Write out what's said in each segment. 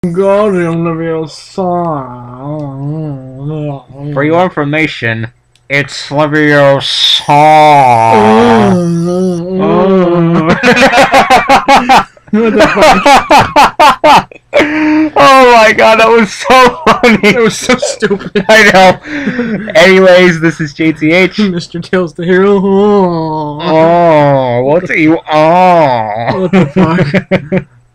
got him to be a song. For your information, it's Leviosa. What the fuck? Oh my god, that was so funny. That was so stupid. I know. Anyways, this is JTH. Mr. Tails the hero. Oh, what are you? Oh. What the fuck?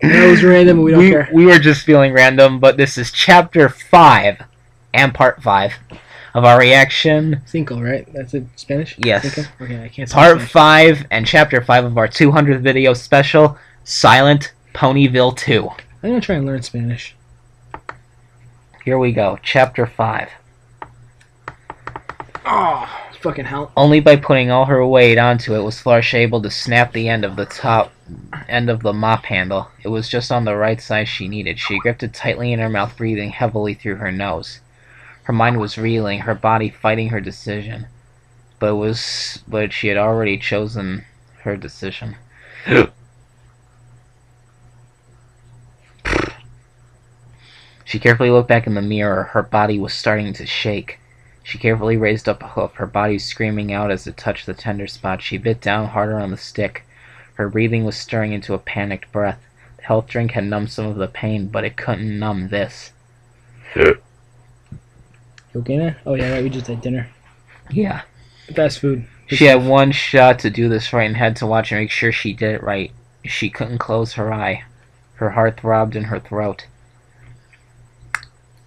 That was random, but we don't care. We were just feeling random, but this is chapter 5 and part 5 of our reaction. Cinco, right? That's in Spanish? Yes. Cinco? Okay, I can't say Part Spanish. 5 and chapter 5 of our 200th video special, Silent Ponyville 2. I'm gonna try and learn Spanish. Here we go, chapter 5. Oh, fucking hell. Only by putting all her weight onto it was Flourish able to snap the end of the top end of the mop handle. It was just on the right size she needed. She gripped it tightly in her mouth, breathing heavily through her nose. Her mind was reeling, her body fighting her decision. But she had already chosen her decision. She carefully looked back in the mirror. Her body was starting to shake. She carefully raised up a hoof, her body screaming out as it touched the tender spot. She bit down harder on the stick. Her breathing was stirring into a panicked breath. The health drink had numbed some of the pain, but it couldn't numb this. You okay, man? Oh, yeah, right, we just had dinner. Yeah. Fast food. She had one shot to do this right and had to watch and make sure she did it right. She couldn't close her eye. Her heart throbbed in her throat.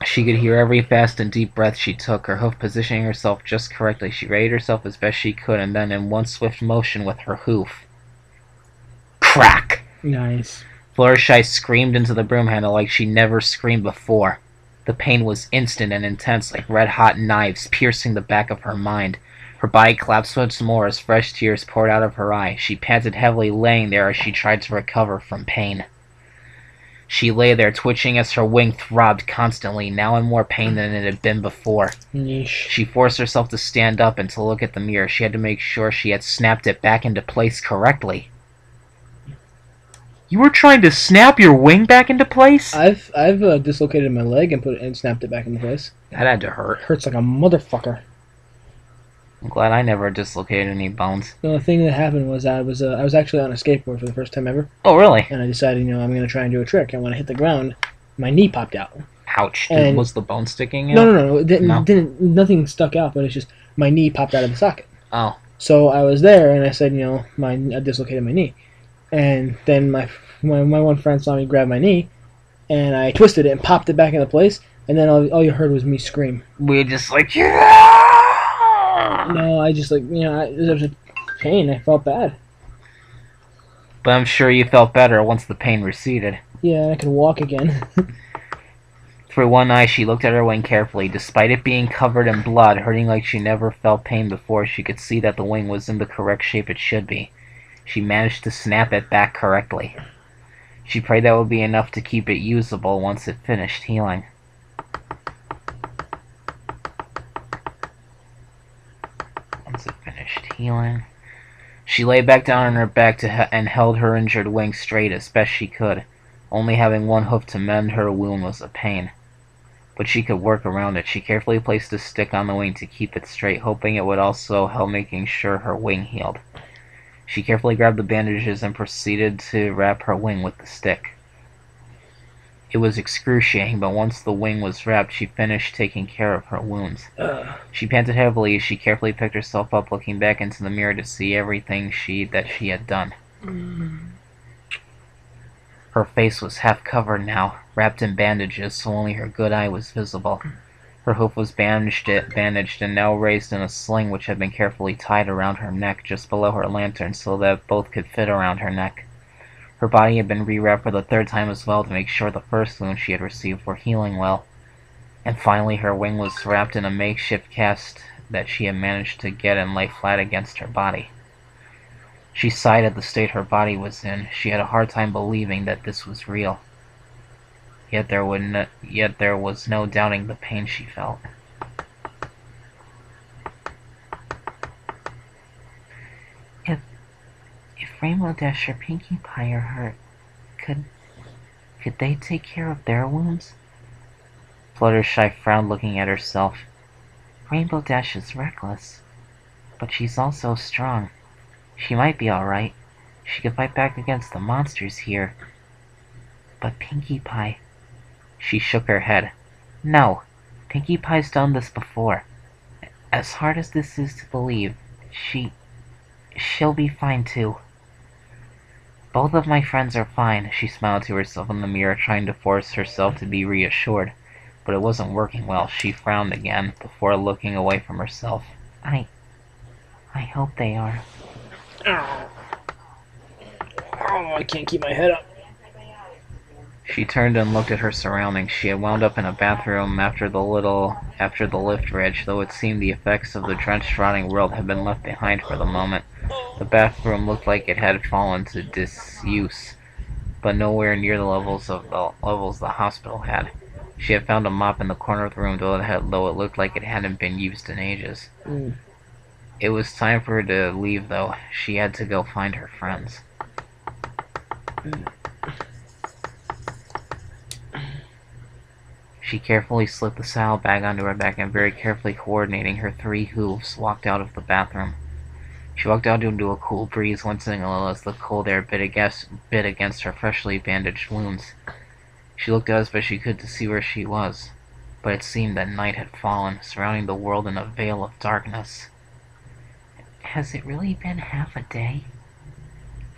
She could hear every fast and deep breath she took, her hoof positioning herself just correctly. She readied herself as best she could, and then in one swift motion with her hoof. Crack! Nice. Fluttershy screamed into the broom handle like she never screamed before. The pain was instant and intense, like red-hot knives piercing the back of her mind. Her body collapsed once more as fresh tears poured out of her eyes. She panted heavily, laying there as she tried to recover from pain. She lay there, twitching as her wing throbbed constantly, now in more pain than it had been before. Yeesh. She forced herself to stand up and to look at the mirror. She had to make sure she had snapped it back into place correctly. You were trying to snap your wing back into place? I've dislocated my leg and snapped it back into place. That had to hurt. Hurts like a motherfucker. I'm glad I never dislocated any bones. The only thing that happened was I was actually on a skateboard for the first time ever, Oh, really? and I decided, I'm gonna try and do a trick. And when I hit the ground, my knee popped out. Ouch. And Was the bone sticking out? No. It No? nothing stuck out, but it's just my knee popped out of the socket. Oh. So I was there, and I said, I dislocated my knee, and then my one friend saw me grab my knee, and I twisted it and popped it back into place, and then all you heard was me scream. We just like, yeah! No, I just it was a pain. I felt bad. But I'm sure you felt better once the pain receded. Yeah, I could walk again. Through one eye, she looked at her wing carefully. Despite it being covered in blood, hurting like she never felt pain before, she could see that the wing was in the correct shape it should be. She managed to snap it back correctly. She prayed that would be enough to keep it usable once it finished healing. She lay back down on her back and held her injured wing straight as best she could. Only having one hoof to mend her wound was a pain. But she could work around it. She carefully placed a stick on the wing to keep it straight, hoping it would also help making sure her wing healed. She carefully grabbed the bandages and proceeded to wrap her wing with the stick. It was excruciating, but once the wing was wrapped, she finished taking care of her wounds. She panted heavily as she carefully picked herself up, looking back into the mirror to see everything that she had done. Her face was half covered now, wrapped in bandages, so only her good eye was visible. Her hoof was bandaged and now raised in a sling which had been carefully tied around her neck just below her lantern so that both could fit around her neck. Her body had been rewrapped for the third time as well to make sure the first wounds she had received were healing well. And finally her wing was wrapped in a makeshift cast that she had managed to get and lay flat against her body. She sighed at the state her body was in. She had a hard time believing that this was real. Yet there was no doubting the pain she felt. If Rainbow Dash or Pinkie Pie are hurt, could Could they take care of their wounds? Fluttershy frowned, looking at herself. Rainbow Dash is reckless, but she's also strong. She might be alright. She could fight back against the monsters here. But Pinkie Pie... She shook her head. No, Pinkie Pie's done this before. As hard as this is to believe, she'll be fine too. Both of my friends are fine, she smiled to herself in the mirror, trying to force herself to be reassured. But it wasn't working well. She frowned again, before looking away from herself. I hope they are. Oh, I can't keep my head up. She turned and looked at her surroundings. She had wound up in a bathroom after the lift bridge, though it seemed the effects of the drenched, rotting world had been left behind for the moment. The bathroom looked like it had fallen to disuse, but nowhere near the levels the hospital had. She had found a mop in the corner of the room, though it looked like it hadn't been used in ages. It was time for her to leave, though. She had to go find her friends. She carefully slipped the saddlebag onto her back and, very carefully coordinating her 3 hooves, walked out of the bathroom. She walked out into a cool breeze, wincing a little as the cold air bit against her freshly bandaged wounds. She looked out as best she could to see where she was, but it seemed that night had fallen, surrounding the world in a veil of darkness. Has it really been half a day?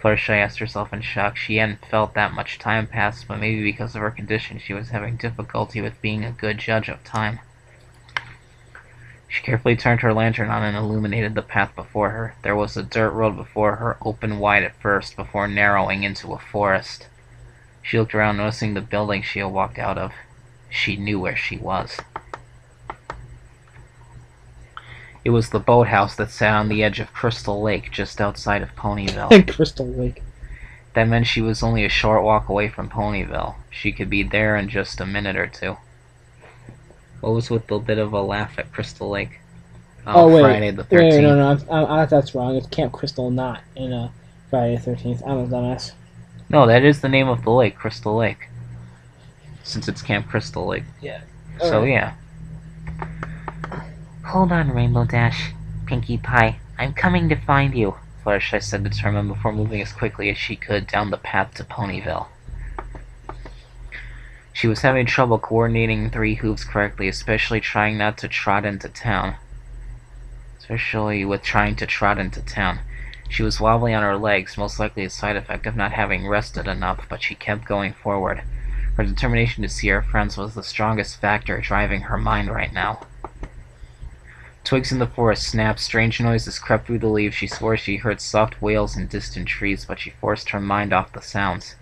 Fluttershy asked herself in shock. She hadn't felt that much time pass, but maybe because of her condition she was having difficulty with being a good judge of time. She carefully turned her lantern on and illuminated the path before her. There was a dirt road before her, open wide at first, before narrowing into a forest. She looked around, noticing the building she had walked out of. She knew where she was. It was the boathouse that sat on the edge of Crystal Lake, just outside of Ponyville. Crystal Lake. That meant she was only a short walk away from Ponyville. She could be there in just a minute or two. What was with the bit of a laugh at Crystal Lake? Oh, wait. Friday the 13th. Wait, no, that's wrong. It's Camp Crystal, not in Friday the 13th. I'm a dumbass. No, that is the name of the lake, Crystal Lake. Since it's Camp Crystal Lake. Yeah. So, yeah. Hold on, Rainbow Dash. Pinkie Pie, I'm coming to find you, Fluttershy said, determined, before moving as quickly as she could down the path to Ponyville. She was having trouble coordinating 3 hooves correctly, especially trying not to trot into town. Especially with trying to trot into town. She was wobbly on her legs, most likely a side effect of not having rested enough, but she kept going forward. Her determination to see her friends was the strongest factor driving her mind right now. Twigs in the forest snapped, strange noises crept through the leaves. She swore she heard soft wails in distant trees, but she forced her mind off the sounds.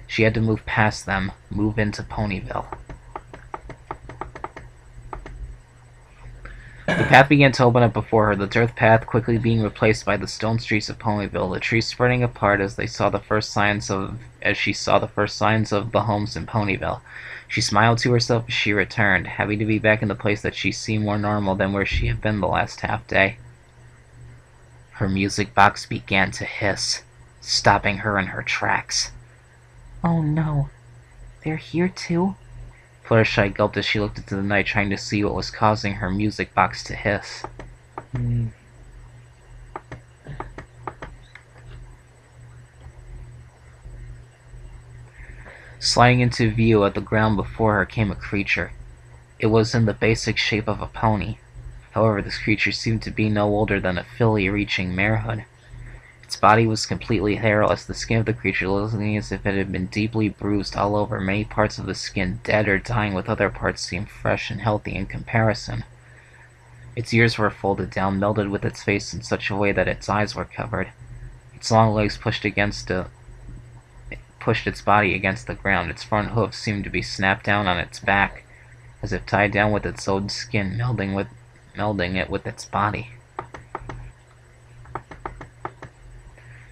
She had to move past them, move into Ponyville. The path began to open up before her, the dirt path quickly being replaced by the stone streets of Ponyville, the trees spreading apart as she saw the first signs of the homes in Ponyville. She smiled to herself as she returned, happy to be back in the place that she seemed more normal than where she had been the last half-day. Her music box began to hiss, stopping her in her tracks. Oh no, they're here too? Fluttershy gulped as she looked into the night, trying to see what was causing her music box to hiss. Sliding into view at the ground before her came a creature. It was in the basic shape of a pony. However, this creature seemed to be no older than a filly reaching marehood. Its body was completely hairless, the skin of the creature looking as if it had been deeply bruised all over, many parts of the skin dead or dying, with other parts seemed fresh and healthy in comparison. Its ears were folded down, melded with its face in such a way that its eyes were covered. Its long legs pushed its body against the ground. Its front hooves seemed to be snapped down on its back, as if tied down with its own skin, melding it with its body.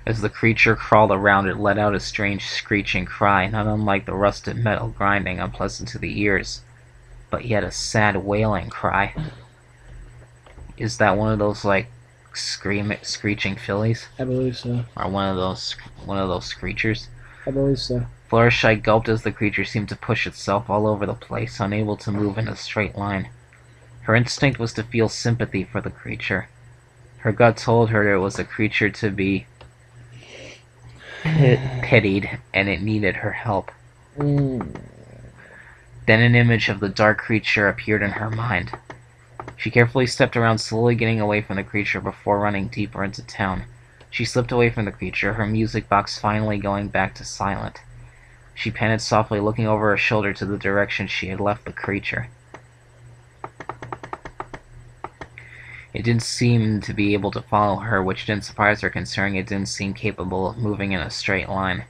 As the creature crawled around, it let out a strange screeching cry, not unlike the rusted metal grinding, unpleasant to the ears, but yet a sad wailing cry. Is that one of those, like, screeching fillies? I believe so. Or one of those screechers? I believe so. Fluttershy gulped as the creature seemed to push itself all over the place, unable to move in a straight line. Her instinct was to feel sympathy for the creature. Her gut told her it was a creature to be pitied, and it needed her help. Then an image of the dark creature appeared in her mind. She carefully stepped around, slowly getting away from the creature before running deeper into town. She slipped away from the creature, her music box finally going back to silent. She panted softly, looking over her shoulder to the direction she had left the creature. It didn't seem to be able to follow her, which didn't surprise her considering it didn't seem capable of moving in a straight line.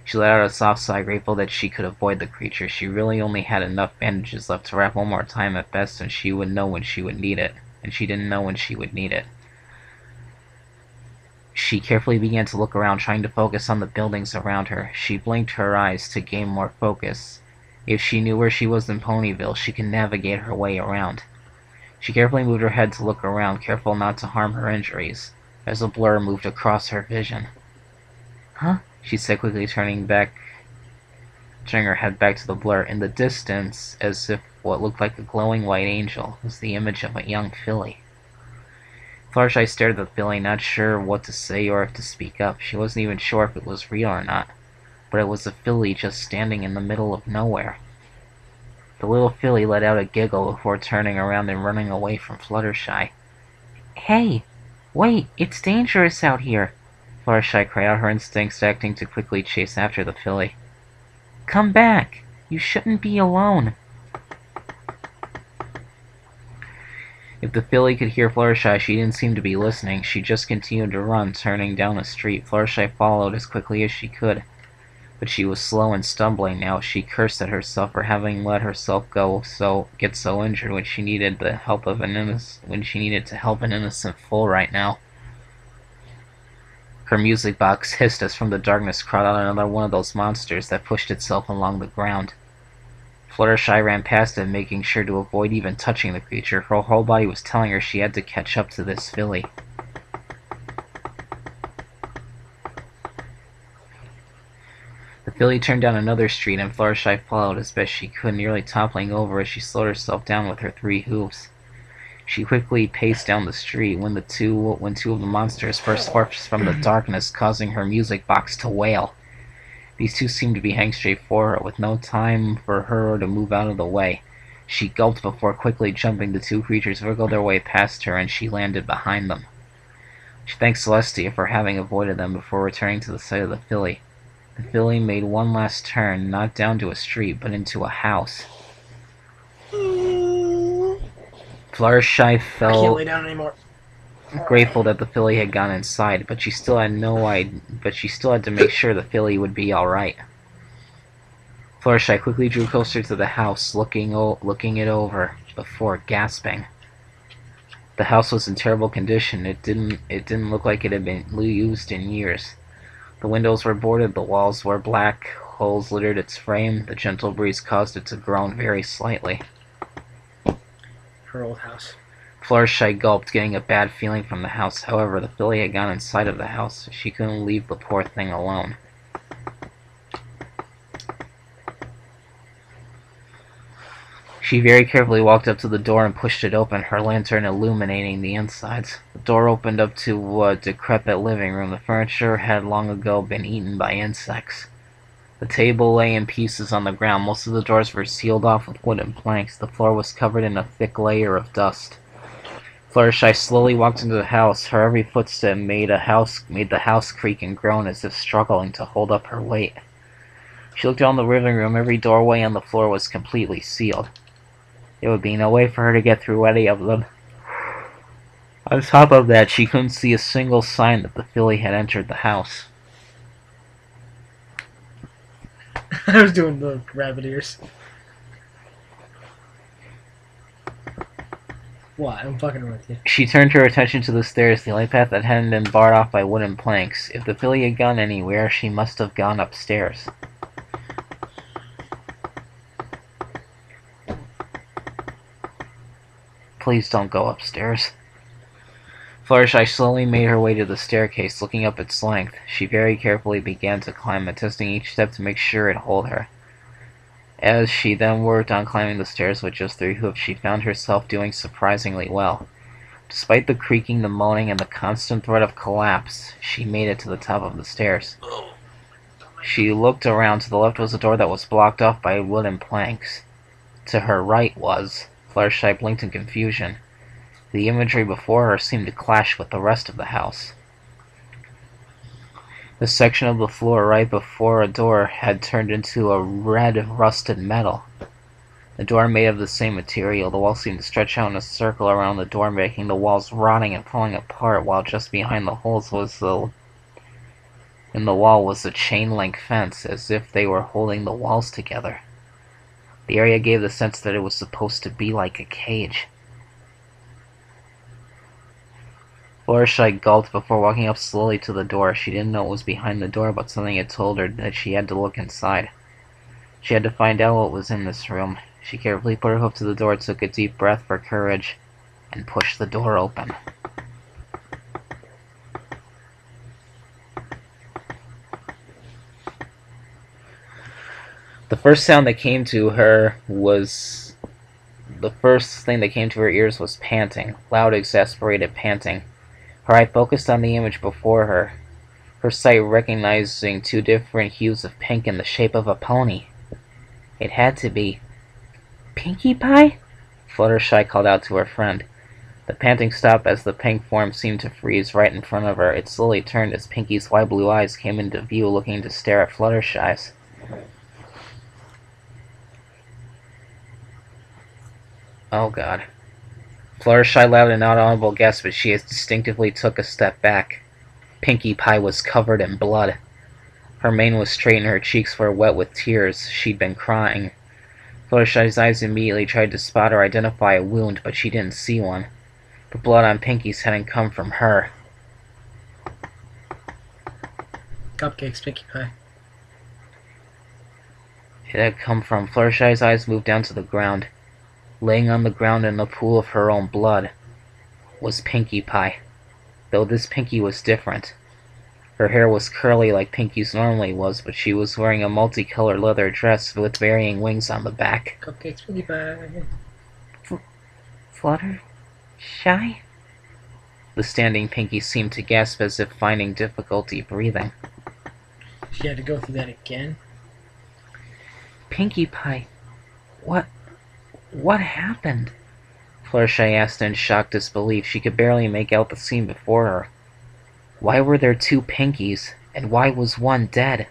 She let out a soft sigh, grateful that she could avoid the creature. She really only had enough bandages left to wrap one more time at best, and she would know when she would need it. And she didn't know when she would need it. She carefully began to look around, trying to focus on the buildings around her. She blinked her eyes to gain more focus. If she knew where she was in Ponyville, she could navigate her way around. She carefully moved her head to look around, careful not to harm her injuries, as a blur moved across her vision. Huh? She said quickly, turning her head back to the blur. In the distance, as if what looked like a glowing white angel, was the image of a young filly. Fluttershy stared at the filly, not sure what to say or if to speak up. She wasn't even sure if it was real or not, but it was a filly just standing in the middle of nowhere. The little filly let out a giggle before turning around and running away from Fluttershy. Hey! Wait! It's dangerous out here! Fluttershy cried out, her instincts acting to quickly chase after the filly. Come back! You shouldn't be alone! If the filly could hear Fluttershy, she didn't seem to be listening. She just continued to run, turning down the street. Fluttershy followed as quickly as she could, but she was slow and stumbling now. She cursed at herself for having let herself get so injured when she needed to help an innocent fool right now. Her music box hissed as from the darkness crawled out another one of those monsters that pushed itself along the ground. Fluttershy ran past it, making sure to avoid even touching the creature. Her whole body was telling her she had to catch up to this filly. The filly turned down another street, and Fluttershy followed as best she could, nearly toppling over as she slowed herself down with her 3 hooves. She quickly paced down the street when two of the monsters burst forth from the darkness, causing her music box to wail. These two seemed to be heading straight for her, with no time for her to move out of the way. She gulped before quickly jumping. The 2 creatures wriggled their way past her, and she landed behind them. She thanked Celestia for having avoided them before returning to the side of the filly. The filly made one last turn, not down to a street, but into a house. Fluttershy I can't lay down anymore. grateful that the filly had gone inside, but she still had to make sure the filly would be all right. Fluttershy quickly drew closer to the house, looking it over before gasping. The house was in terrible condition. It didn't look like it had been used in years. The windows were boarded, the walls were black, holes littered its frame. The gentle breeze caused it to groan very slightly. Her old house. Fluttershy gulped, getting a bad feeling from the house. However, the filly had gone inside of the house. She couldn't leave the poor thing alone. She very carefully walked up to the door and pushed it open, her lantern illuminating the insides. The door opened up to a decrepit living room. The furniture had long ago been eaten by insects. The table lay in pieces on the ground. Most of the doors were sealed off with wooden planks. The floor was covered in a thick layer of dust. Fluttershy slowly walked into the house. Her every footstep made the house creak and groan as if struggling to hold up her weight. She looked down the living room. Every doorway on the floor was completely sealed. There would be no way for her to get through any of them. On top of that, she couldn't see a single sign that the filly had entered the house. I was doing the rabbit ears. What? I'm fucking with you. She turned her attention to the stairs, the only path that hadn't been barred off by wooden planks. If the filly had gone anywhere, she must have gone upstairs. Please don't go upstairs. Fluttershy slowly made her way to the staircase, looking up its length. She very carefully began to climb it, testing each step to make sure it'd hold her. As she then worked on climbing the stairs with just 3 hoops, she found herself doing surprisingly well. Despite the creaking, the moaning, and the constant threat of collapse, she made it to the top of the stairs. She looked around. To the left was a door that was blocked off by wooden planks. To her right was... Fluttershy blinked in confusion. The imagery before her seemed to clash with the rest of the house. The section of the floor right before a door had turned into a red, rusted metal. The door made of the same material. The wall seemed to stretch out in a circle around the door, making the walls rotting and falling apart, while just behind the holes in the wall was a chain-link fence, as if they were holding the walls together. The area gave the sense that it was supposed to be like a cage. Fluttershy gulped before walking up slowly to the door. She didn't know what was behind the door, but something had told her that she had to look inside. She had to find out what was in this room. She carefully put her hoof to the door, took a deep breath for courage, and pushed the door open. The first thing that came to her ears was panting, loud, exasperated panting. Her eye focused on the image before her, her sight recognizing 2 different hues of pink in the shape of a pony. It had to be Pinkie Pie? Fluttershy called out to her friend. The panting stopped as the pink form seemed to freeze right in front of her. It slowly turned as Pinkie's wide blue eyes came into view, looking to stare at Fluttershy's. Oh god. Fluttershy let out an audible gasp, but she instinctively took a step back. Pinkie Pie was covered in blood. Her mane was straight and her cheeks were wet with tears. She'd been crying. Fluttershy's eyes immediately tried to spot or identify a wound, but she didn't see one. The blood on Pinkie's hadn't come from her. Cupcakes, Pinkie Pie. It had come from... Fluttershy's eyes moved down to the ground. Laying on the ground in a pool of her own blood was Pinkie Pie, though this Pinkie was different. Her hair was curly like Pinkie's normally was, but she was wearing a multicolored leather dress with varying wings on the back. Cupcakes, Pinkie Pie. Fluttershy? The standing Pinkie seemed to gasp as if finding difficulty breathing. She had to go through that again? Pinkie Pie, what happened? Fluttershy asked in shocked disbelief. She could barely make out the scene before her. Why were there 2 Pinkies, and why was one dead?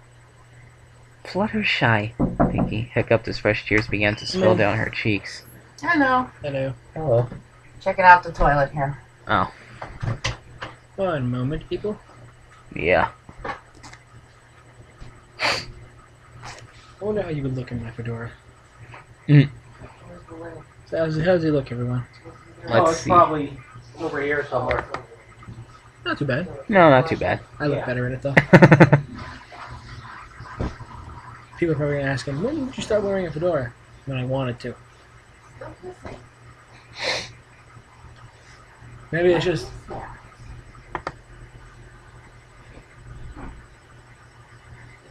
Fluttershy, Pinkie hiccuped as fresh tears began to spill down her cheeks. Hello. Hello. Hello. Checking out the toilet here. Oh. One moment, people. Yeah. I wonder how you would look in my fedora. So how's he look, everyone? Let's see. Probably over here somewhere. Not too bad. No, not too bad. I look better in it, though. People are probably going to ask him, when did you start wearing a fedora? When I wanted to. Maybe it's just...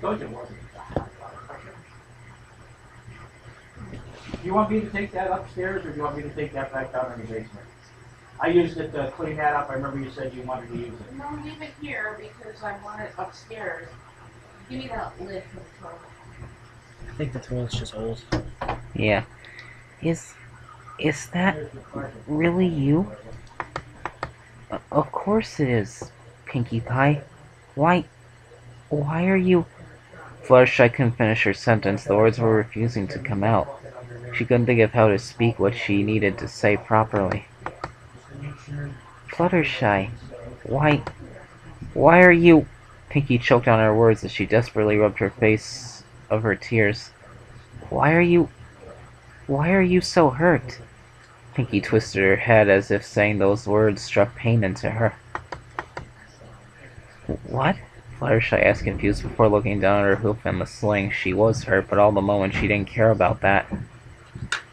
Do you want me to take that upstairs, or do you want me to take that back down in the basement? I used it to clean that up. I remember you said you wanted to use it. No, leave it here because I want it upstairs. Give me that lid for the toilet. I think the toilet's just old. Yeah. Is that really you? Of course it is, Pinkie Pie. Why are you... Fluttershy couldn't finish her sentence. The words were refusing to come out. She couldn't think of how to speak what she needed to say properly. Fluttershy, why are you... Pinkie choked on her words as she desperately rubbed her face of her tears. Why are you so hurt? Pinkie twisted her head as if saying those words struck pain into her. What? Fluttershy asked, confused, before looking down at her hoof and the sling. She was hurt, but all the moment she didn't care about that.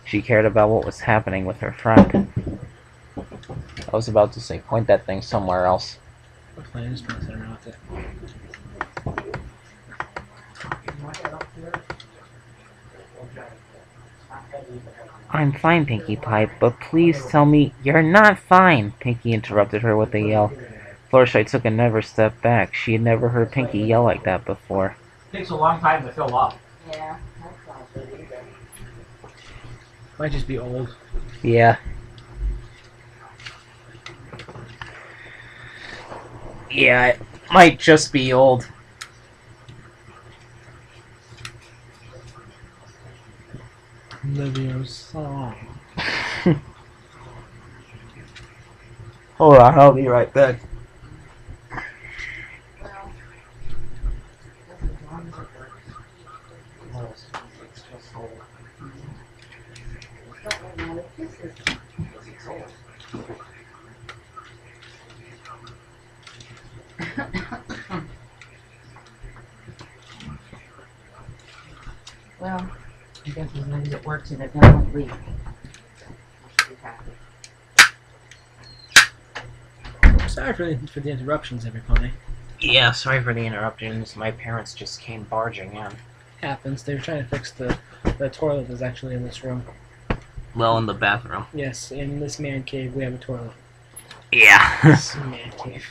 She cared about what was happening with her friend. I was about to say, point that thing somewhere else. I'm playing this trying to sit around with it. You want that upstairs? Okay. It's not heavy, but heavy. I'm fine, Pinkie Pie, but please tell me you're not fine, Pinkie interrupted her with a yell. Fluttershy took another step back. She had never heard Pinkie yell like that before. Takes a long time to fill up. Yeah, that's all. Might just be old. Yeah. Yeah, it might just be old. Leviosa. Hold on, I'll be right back. Well, don't really know. This is well, I guess as long as it works and it doesn't leak. I should be happy. Sorry for the interruptions, everybody. Yeah, sorry for the interruptions. My parents just came barging in. Happens. They were trying to fix the toilet that's actually in this room. Well, in the bathroom. Yes, in this man cave we have a toilet. Yeah. This man cave.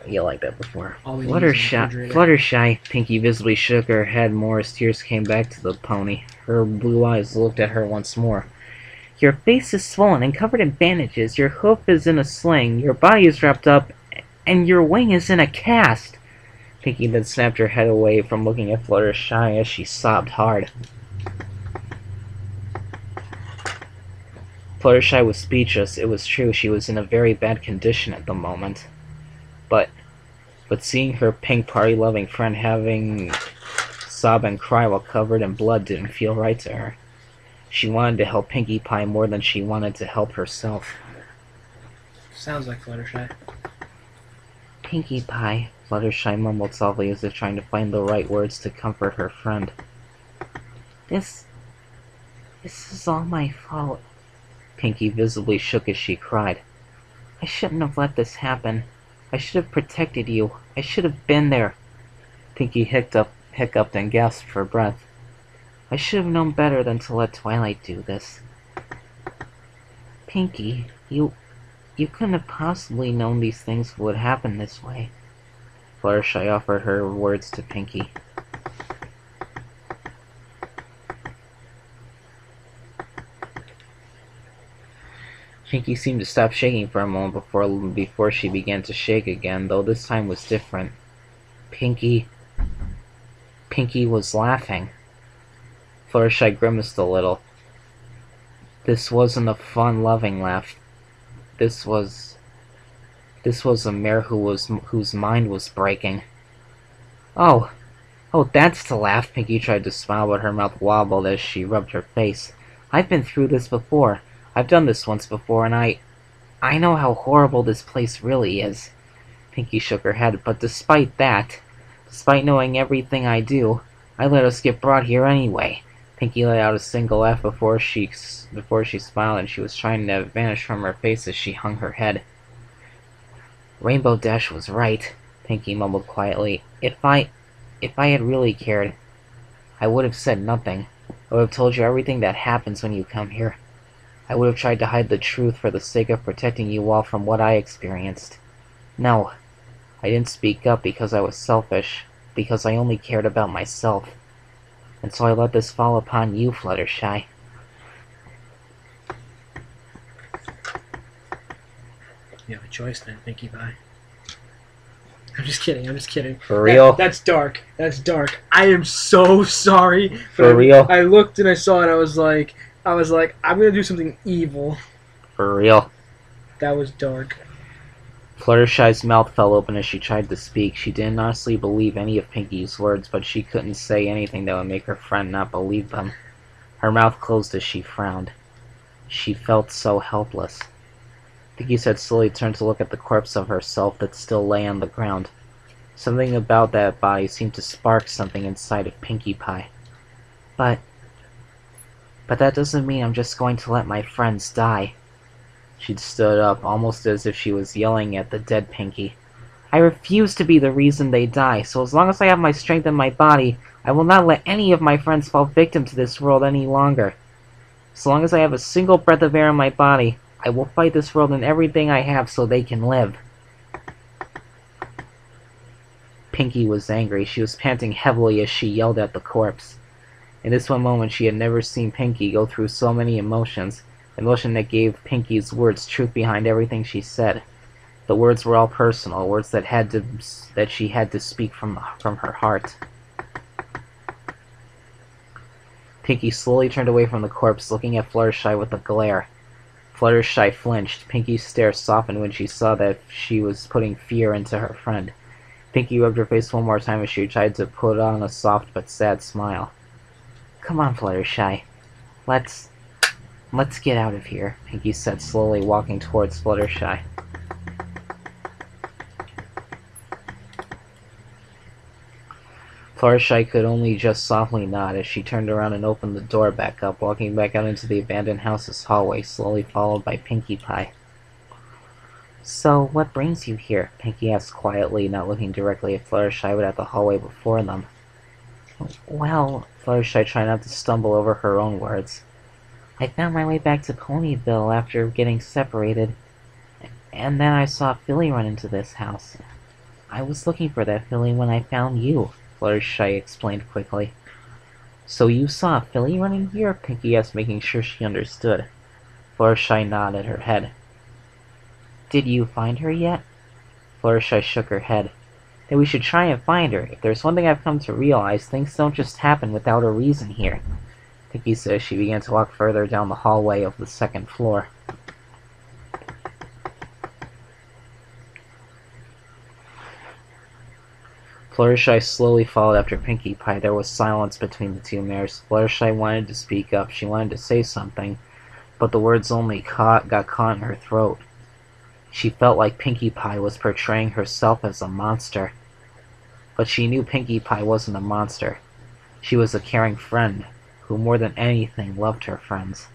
You like that before. All we need is a refrigerator. Fluttershy, Pinkie visibly shook her head more as tears came back to the pony. Her blue eyes looked at her once more. Your face is swollen and covered in bandages. Your hoof is in a sling. Your body is wrapped up, and your wing is in a cast. Pinkie then snapped her head away from looking at Fluttershy as she sobbed hard. Fluttershy was speechless. It was true, she was in a very bad condition at the moment. But seeing her pink party-loving friend having sob and cry while covered in blood didn't feel right to her. She wanted to help Pinkie Pie more than she wanted to help herself. Sounds like Fluttershy. Pinkie Pie, Fluttershy mumbled softly as if trying to find the right words to comfort her friend. This is all my fault. Pinkie visibly shook as she cried. I shouldn't have let this happen. I should have protected you. I should have been there. Pinkie hiccuped and gasped for breath. I should have known better than to let Twilight do this. Pinkie, you couldn't have possibly known these things would happen this way. Fluttershy offered her words to Pinkie. Pinkie seemed to stop shaking for a moment before she began to shake again, though this time was different. Pinkie was laughing. Fluttershy grimaced a little. This wasn't a fun, loving laugh. This was a mare whose mind was breaking. Oh, that's to laugh. Pinkie tried to smile, but her mouth wobbled as she rubbed her face. I've been through this before. I've done this once before, and I know how horrible this place really is. Pinkie shook her head, but despite knowing everything I do, I let us get brought here anyway. Pinkie let out a single laugh before she smiled, and she was trying to vanish from her face as she hung her head. Rainbow Dash was right, Pinkie mumbled quietly. If I had really cared, I would have said nothing. I would have told you everything that happens when you come here. I would have tried to hide the truth for the sake of protecting you all from what I experienced. No, I didn't speak up because I was selfish, because I only cared about myself. And so I let this fall upon you, Fluttershy. You have a choice then, Pinkie Pie. I'm just kidding. For real? That's dark. I am so sorry. For real? I looked and I saw it, I was like, I'm gonna do something evil. For real? That was dark. Fluttershy's mouth fell open as she tried to speak. She didn't honestly believe any of Pinkie's words, but she couldn't say anything that would make her friend not believe them. Her mouth closed as she frowned. She felt so helpless. Pinkie's head slowly turned to look at the corpse of herself that still lay on the ground. Something about that body seemed to spark something inside of Pinkie Pie. But that doesn't mean I'm just going to let my friends die. She'd stood up, almost as if she was yelling at the dead Pinky. I refuse to be the reason they die, so as long as I have my strength in my body, I will not let any of my friends fall victim to this world any longer. So long as I have a single breath of air in my body, I will fight this world and everything I have so they can live. Pinky was angry. She was panting heavily as she yelled at the corpse. In this one moment, she had never seen Pinky go through so many emotions. Emotion that gave Pinky's words truth behind everything she said. The words were all personal, words that she had to speak from her heart. Pinky slowly turned away from the corpse, looking at Fluttershy with a glare. Fluttershy flinched. Pinky's stare softened when she saw that she was putting fear into her friend. Pinky rubbed her face one more time as she tried to put on a soft but sad smile. Come on, Fluttershy. Let's get out of here, Pinky said, slowly walking towards Fluttershy. Fluttershy could only just softly nod as she turned around and opened the door back up, walking back out into the abandoned house's hallway, slowly followed by Pinkie Pie. So, what brings you here? Pinkie asked quietly, not looking directly at Fluttershy but at the hallway before them. Well, Fluttershy tried not to stumble over her own words. I found my way back to Ponyville after getting separated, and then I saw Philly run into this house. I was looking for that Philly when I found you, Fluttershy explained quickly. So you saw Philly running here? Pinkie asked, making sure she understood. Fluttershy nodded her head. Did you find her yet? Fluttershy shook her head. Then we should try and find her. If there's one thing I've come to realize, things don't just happen without a reason here. Pinkie said as she began to walk further down the hallway of the second floor. Fluttershy slowly followed after Pinkie Pie. There was silence between the two mares. Fluttershy wanted to speak up. She wanted to say something, but the words only got caught in her throat. She felt like Pinkie Pie was portraying herself as a monster. But she knew Pinkie Pie wasn't a monster. She was a caring friend, who more than anything loved her friends.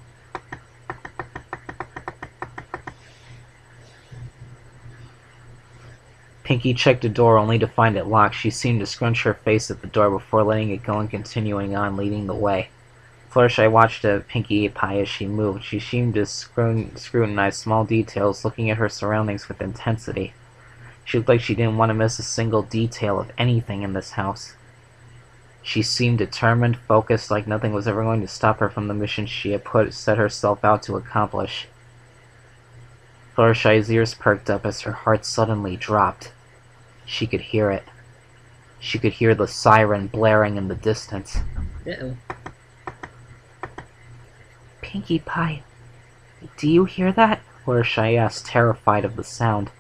Pinkie checked the door only to find it locked. She seemed to scrunch her face at the door before letting it go and continuing on, leading the way. Fluttershy watched Pinkie Pie as she moved. She seemed to scrutinize small details, looking at her surroundings with intensity. She looked like she didn't want to miss a single detail of anything in this house. She seemed determined, focused, like nothing was ever going to stop her from the mission she had set herself out to accomplish. Fluttershy's ears perked up as her heart suddenly dropped. She could hear it. She could hear the siren blaring in the distance. Uh-oh. Pinkie Pie, do you hear that? Fluttershy asked, terrified of the sound.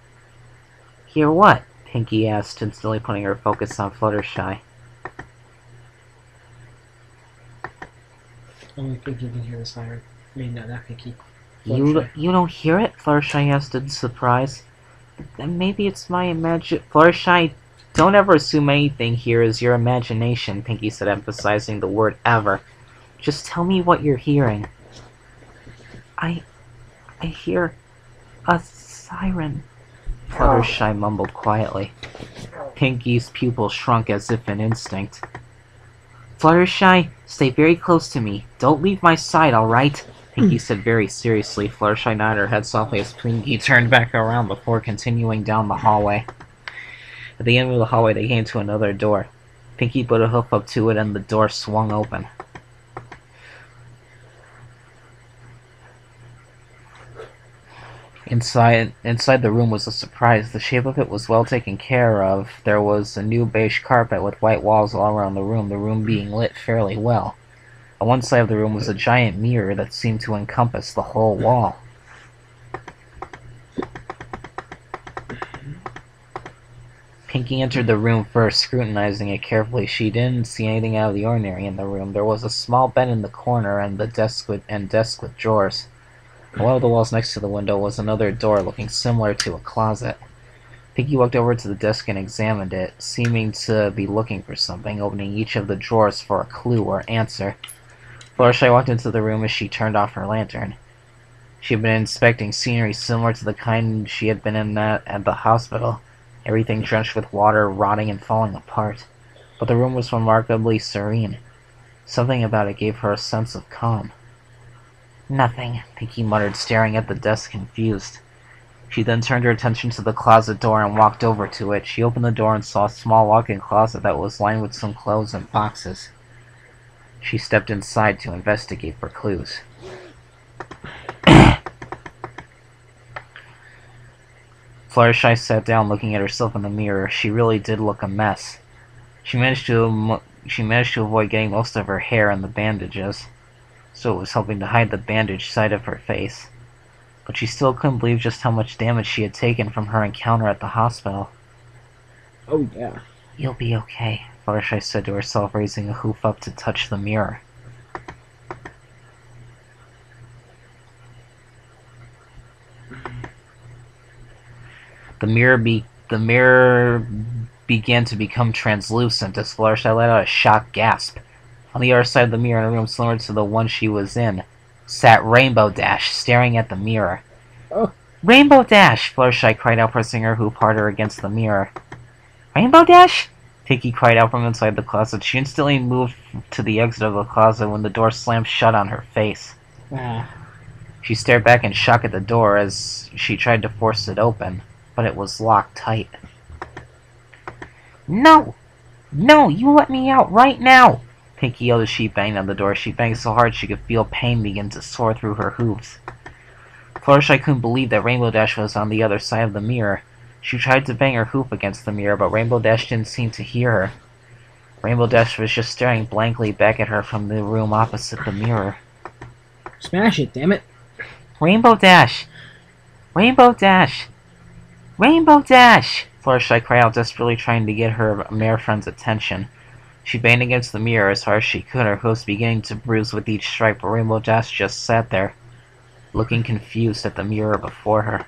Hear what? Pinkie asked, instantly putting her focus on Fluttershy. Only Pinkie can hear the siren. I mean, no, not Pinkie. You don't hear it? Fluttershy asked in surprise. Then maybe it's my Fluttershy, don't ever assume anything here is your imagination, Pinkie said, emphasizing the word ever. Just tell me what you're hearing. I hear a siren, Fluttershy mumbled quietly. Pinkie's pupils shrunk as if in instinct. Fluttershy, stay very close to me. Don't leave my side, alright? Pinkie said very seriously. Fluttershy nodded her head softly as Pinkie turned back around before continuing down the hallway. At the end of the hallway, they came to another door. Pinkie put a hoof up to it and the door swung open. Inside the room was a surprise. The shape of it was well taken care of. There was a new beige carpet with white walls all around the room being lit fairly well. On one side of the room was a giant mirror that seemed to encompass the whole wall. Pinkie entered the room first, scrutinizing it carefully. She didn't see anything out of the ordinary in the room. There was a small bed in the corner and desk with drawers. On one of the walls next to the window was another door looking similar to a closet. Pinkie walked over to the desk and examined it, seeming to be looking for something, opening each of the drawers for a clue or answer. Fluttershy walked into the room as she turned off her lantern. She had been inspecting scenery similar to the kind she had been in at the hospital, everything drenched with water, rotting and falling apart. But the room was remarkably serene. Something about it gave her a sense of calm. "Nothing," Pinky muttered, staring at the desk confused. She then turned her attention to the closet door and walked over to it. She opened the door and saw a small walk-in closet that was lined with some clothes and boxes. She stepped inside to investigate for clues. Fluttershy sat down, looking at herself in the mirror. She really did look a mess. She managed to avoid getting most of her hair in the bandages, so it was helping to hide the bandaged side of her face. But she still couldn't believe just how much damage she had taken from her encounter at the hospital. Oh, yeah. "You'll be okay," Fluttershy said to herself, raising a hoof up to touch the mirror. The mirror began to become translucent as Fluttershy let out a shocked gasp. On the other side of the mirror, in a room similar to the one she was in, sat Rainbow Dash, staring at the mirror. Oh. "Rainbow Dash!" Fluttershy cried out, pressing her hoop harder against the mirror. "Rainbow Dash?" Pinky cried out from inside the closet. She instantly moved to the exit of the closet when the door slammed shut on her face. Ah. She stared back in shock at the door as she tried to force it open, but it was locked tight. "No! No, you let me out right now!" Pinky yelled as she banged on the door. She banged so hard she could feel pain begin to soar through her hooves. Fluttershy couldn't believe that Rainbow Dash was on the other side of the mirror. She tried to bang her hoop against the mirror, but Rainbow Dash didn't seem to hear her. Rainbow Dash was just staring blankly back at her from the room opposite the mirror. Smash it, damn it. "Rainbow Dash! Rainbow Dash! Rainbow Dash!" Fluttershy cried out, desperately trying to get her mare friend's attention. She banged against the mirror as hard as she could, her hooves beginning to bruise with each strike, but Rainbow Dash just sat there, looking confused at the mirror before her.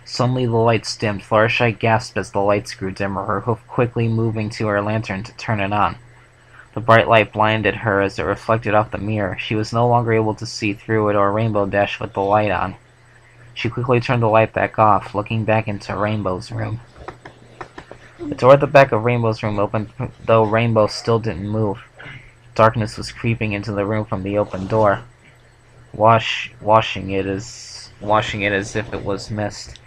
Suddenly the lights dimmed. Fluttershy gasped as the lights grew dimmer, her hoof quickly moving to her lantern to turn it on. The bright light blinded her as it reflected off the mirror. She was no longer able to see through it or Rainbow Dash with the light on. She quickly turned the light back off, looking back into Rainbow's room. The door at the back of Rainbow's room opened, though Rainbow still didn't move. Darkness was creeping into the room from the open door, washing it as if it was mist.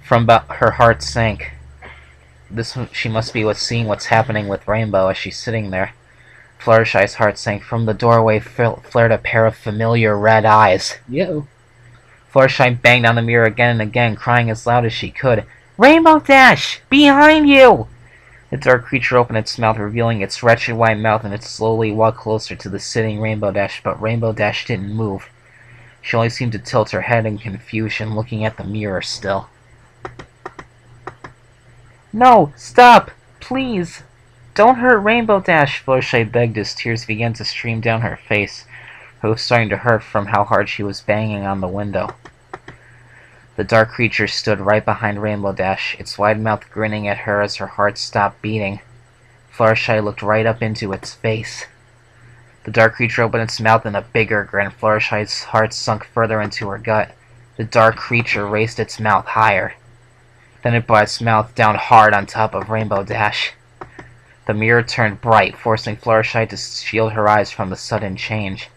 Her heart sank. She must be seeing what's happening with Rainbow as she's sitting there. Fluttershy's heart sank. From the doorway flared a pair of familiar red eyes. Yo. Fluttershy banged on the mirror again and again, crying as loud as she could. "Rainbow Dash! Behind you!" The dark creature opened its mouth, revealing its wretched white mouth, and it slowly walked closer to the sitting Rainbow Dash, but Rainbow Dash didn't move. She only seemed to tilt her head in confusion, looking at the mirror still. "No! Stop! Please! Don't hurt Rainbow Dash!" Fluttershy begged as tears began to stream down her face, her hoof starting to hurt from how hard she was banging on the window. The dark creature stood right behind Rainbow Dash, its wide mouth grinning at her as her heart stopped beating. Fluttershy looked right up into its face. The dark creature opened its mouth in a bigger grin. Fluttershy's heart sunk further into her gut. The dark creature raised its mouth higher. Then it brought its mouth down hard on top of Rainbow Dash. The mirror turned bright, forcing Fluttershy to shield her eyes from the sudden change.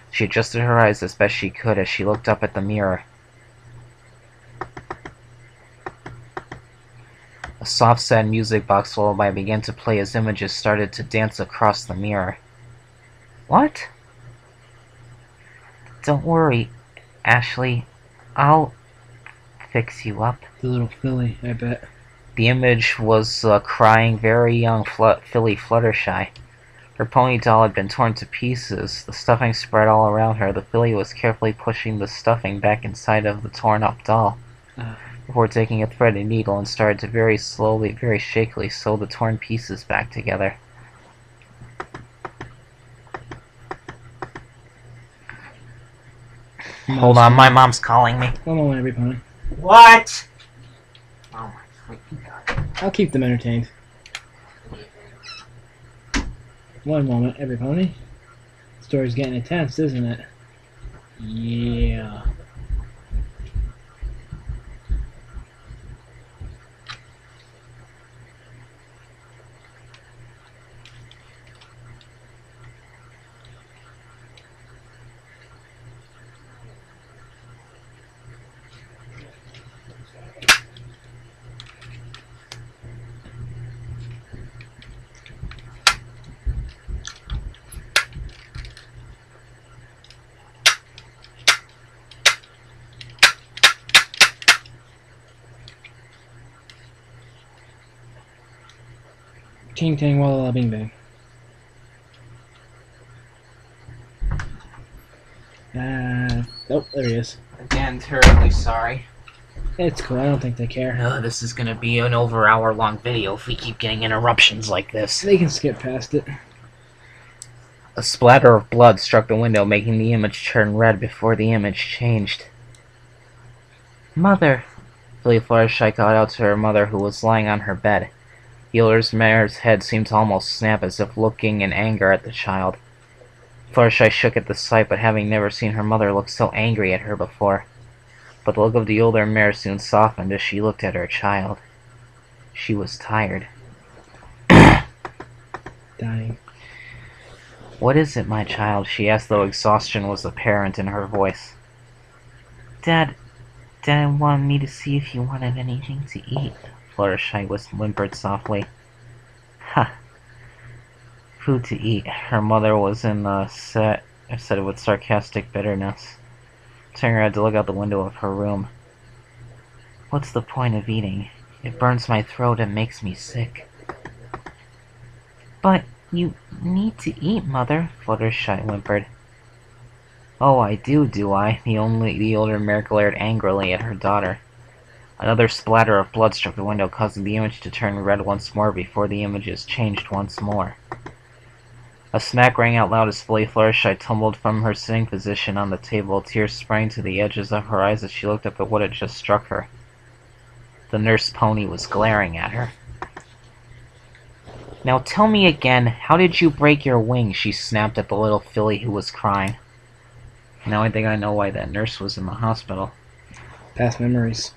She adjusted her eyes as best she could as she looked up at the mirror. A soft, sad music box followed by began to play as images started to dance across the mirror. "What?" "Don't worry, Ashley. I'll fix you up." The little filly, I bet. The image was crying, very young filly Fluttershy. Her pony doll had been torn to pieces, the stuffing spread all around her. The filly was carefully pushing the stuffing back inside of the torn-up doll, before taking a threaded needle and started to very slowly, very shakily sew the torn pieces back together. Hold on, my mom's calling me. One moment, every pony. What? freaking God. I'll keep them entertained. One moment, every pony. Story's getting intense, isn't it? Yeah. Ting tang walla bing bang. Oh, there he is. Again, terribly sorry. It's cool, I don't think they care. This is gonna be an over hour-long video if we keep getting interruptions like this. They can skip past it. A splatter of blood struck the window, making the image turn red before the image changed. Mother! Billy Fluttershy called out to her mother, who was lying on her bed. The older mare's head seemed to almost snap, as if looking in anger at the child. Fluttershy shook at the sight, but having never seen her mother look so angry at her before. But the look of the older mare soon softened as she looked at her child. She was tired. Dying. "What is it, my child?" she asked, though exhaustion was apparent in her voice. Dad wanted me to see if you wanted anything to eat," Fluttershy whimpered softly. "Ha! Food to eat," her mother was said with sarcastic bitterness, turning her head to look out the window of her room. "What's the point of eating? It burns my throat and makes me sick." "But you need to eat, Mother," Fluttershy whimpered. "Oh, I do I?" The older mare glared angrily at her daughter. Another splatter of blood struck the window, causing the image to turn red once more before the images changed once more. A smack rang out loud as Fluttershy tumbled from her sitting position on the table. Tears sprang to the edges of her eyes as she looked up at what had just struck her. The nurse pony was glaring at her. "Now tell me again, how did you break your wing?" she snapped at the little filly who was crying. Now I think I know why that nurse was in the hospital. Past memories.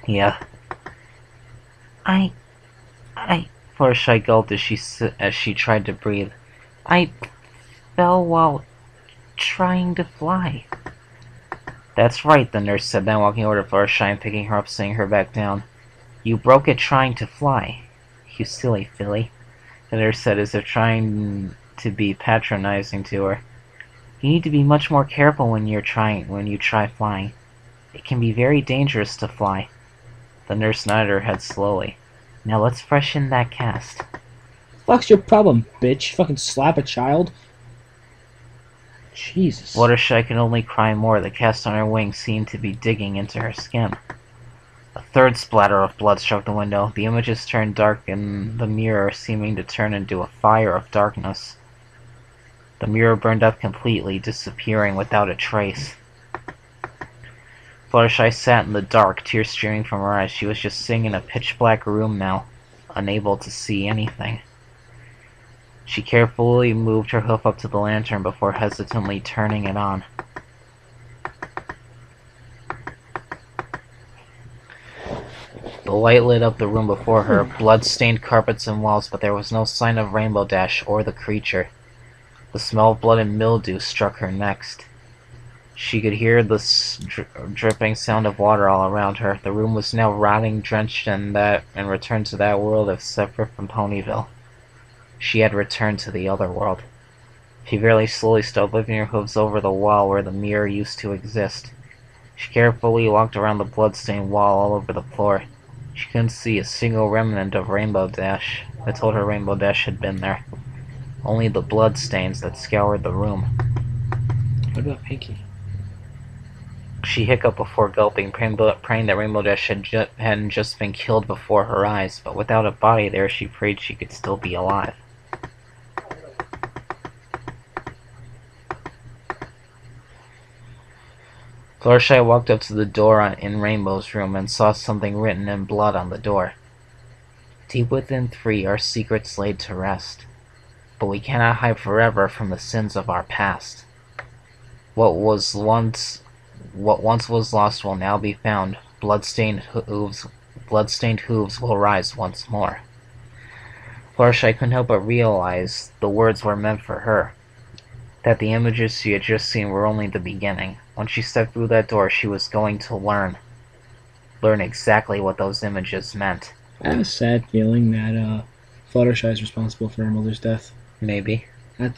Yeah. I... Fluttershy gulped as she tried to breathe. "I fell while trying to fly." "That's right," the nurse said, then walking over to Fluttershy and picking her up, sitting her back down. "You broke it trying to fly. You silly filly," the nurse said, as if trying to be patronizing to her. "You need to be much more careful when you try flying. It can be very dangerous to fly." The nurse nodded her head slowly. "Now let's freshen that cast." Fuck's your problem, bitch? Fucking slap a child? Jesus. Fluttershy could only cry more. The cast on her wing seemed to be digging into her skin. A third splatter of blood struck the window. The images turned dark in the mirror, seeming to turn into a fire of darkness. The mirror burned up completely, disappearing without a trace. Fluttershy sat in the dark, tears streaming from her eyes. She was just sitting in a pitch-black room now, unable to see anything. She carefully moved her hoof up to the lantern before hesitantly turning it on. The light lit up the room before her, blood-stained carpets and walls, but there was no sign of Rainbow Dash or the creature. The smell of blood and mildew struck her next. She could hear the dripping sound of water all around her. The room was now rotting, drenched in that, and returned to that world as separate from Ponyville. She had returned to the other world. She very slowly started lifting her hooves over the wall where the mirror used to exist. She carefully walked around the blood-stained wall all over the floor. She couldn't see a single remnant of Rainbow Dash. I told her Rainbow Dash had been there. Only the blood stains that scoured the room. What about Pinky? She hiccuped before gulping, praying that Rainbow Dash hadn't just been killed before her eyes, but without a body there, she prayed she could still be alive. Fluttershy walked up to the door in Rainbow's room and saw something written in blood on the door. Deep within 3 our secrets laid to rest, but we cannot hide forever from the sins of our past. What once was lost will now be found. Bloodstained hooves will rise once more. Fluttershy couldn't help but realize the words were meant for her, that the images she had just seen were only the beginning. When she stepped through that door, she was going to learn exactly what those images meant. I have a sad feeling that Fluttershy is responsible for her mother's death. Maybe. When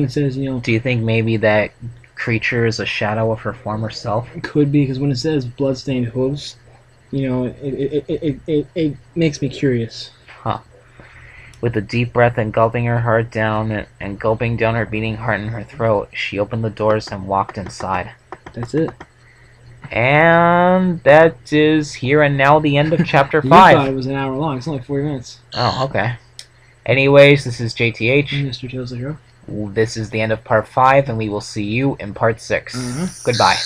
it says, Do you think maybe that creature is a shadow of her former self? it could be, because when it says bloodstained hooves, it makes me curious. With a deep breath and gulping her heart down and gulping down her beating heart in her throat, she opened the doors and walked inside. That's it. And that is here and now the end of chapter 5. You thought it was an hour long. It's only 40 minutes. Oh, okay. Anyways, this is JTH. Mr. Tails the Hero. This is the end of part 5, and we will see you in part 6. Goodbye.